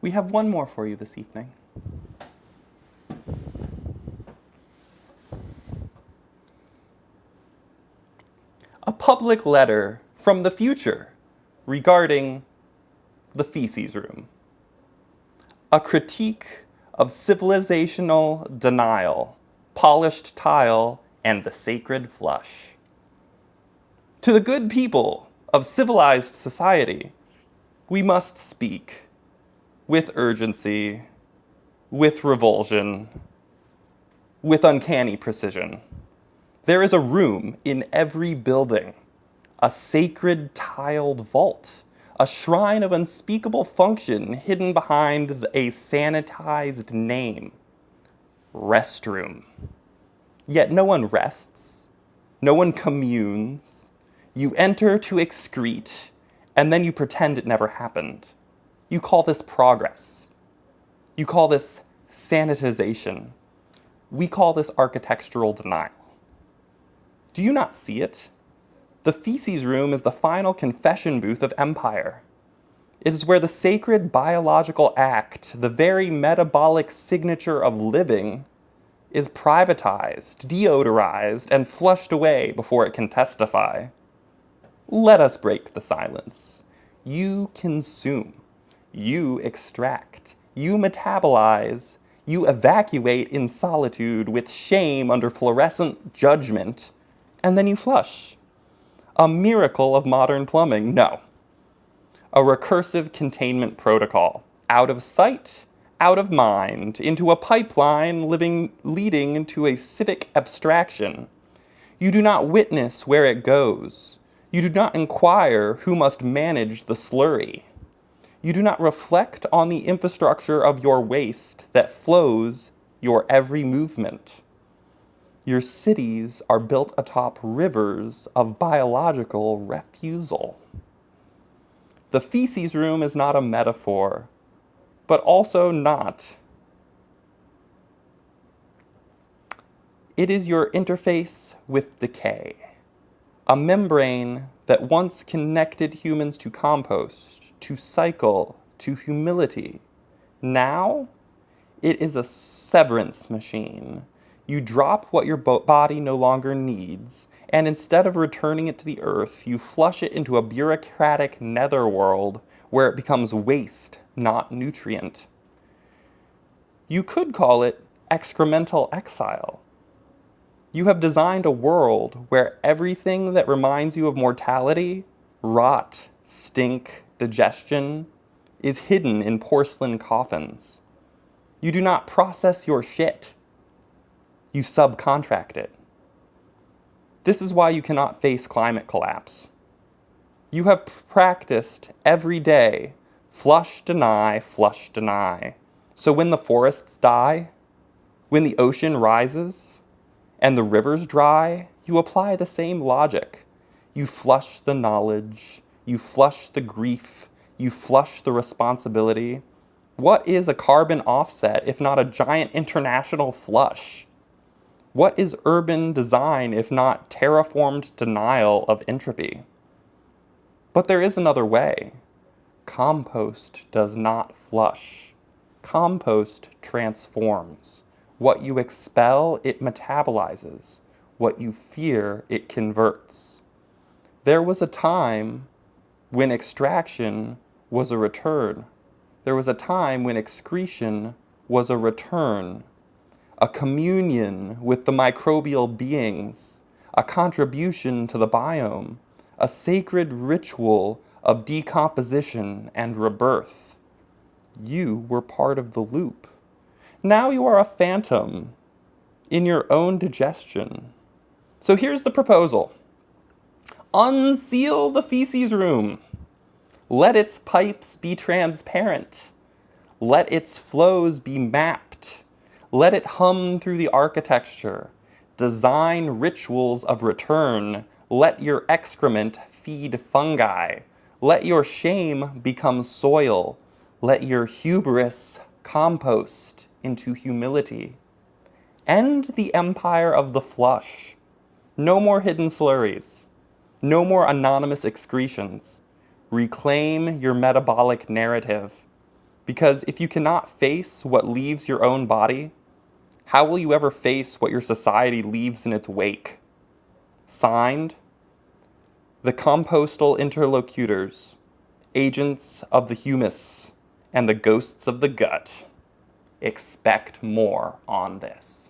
We have one more for you this evening. A public letter from the future regarding the Feces room. A critique of civilizational denial, polished tile, and the sacred flush. To the good people of civilized society, we must speak with urgency, with revulsion, with uncanny precision. There is a room in every building, a sacred tiled vault, a shrine of unspeakable function hidden behind a sanitized name. Restroom. Yet no one rests, no one communes. You enter to excrete, and then you pretend it never happened. You call this progress. You call this sanitization. We call this architectural denial. Do you not see it? The Feces room is the final confession booth of empire. It is where the sacred biological act, the very metabolic signature of living, is privatized, deodorized, and flushed away before it can testify. Let us break the silence. You consume. You extract. You metabolize. You evacuate in solitude with shame under fluorescent judgment, and then you flush. A miracle of modern plumbing? No. A recursive containment protocol. Out of sight, out of mind, into a pipeline leading to a civic abstraction. You do not witness where it goes. You do not inquire who must manage the slurry. You do not reflect on the infrastructure of your waste that flows your every movement. Your cities are built atop rivers of biological refusal. The Feces room is not a metaphor, but also not. It is your interface with decay, a membrane that once connected humans to compost, to cycle, to humility. Now, it is a severance machine. You drop what your body no longer needs, and instead of returning it to the earth, you flush it into a bureaucratic netherworld where it becomes waste, not nutrient. You could call it excremental exile. You have designed a world where everything that reminds you of mortality, rot, stink, digestion, is hidden in porcelain coffins. You do not process your shit. You subcontract it. This is why you cannot face climate collapse. You have practiced every day, flush, deny, flush, deny. So when the forests die, when the ocean rises, and the rivers dry, you apply the same logic. You flush the knowledge, you flush the grief, you flush the responsibility. What is a carbon offset if not a giant international flush? What is urban design if not terraformed denial of entropy? But there is another way. Compost does not flush. Compost transforms. What you expel, it metabolizes. What you fear, it converts. There was a time when extraction was a return. There was a time when excretion was a return. A communion with the microbial beings, a contribution to the biome, a sacred ritual of decomposition and rebirth. You were part of the loop. Now you are a phantom in your own digestion. So here's the proposal. Unseal the Feces room. Let its pipes be transparent. Let its flows be mapped. Let it hum through the architecture. Design rituals of return. Let your excrement feed fungi. Let your shame become soil. Let your hubris compost into humility. End the empire of the flush. No more hidden slurries. No more anonymous excretions. Reclaim your metabolic narrative. Because if you cannot face what leaves your own body, how will you ever face what your society leaves in its wake? Signed, the compostal interlocutors, agents of the humus, and the ghosts of the gut. Expect more on this.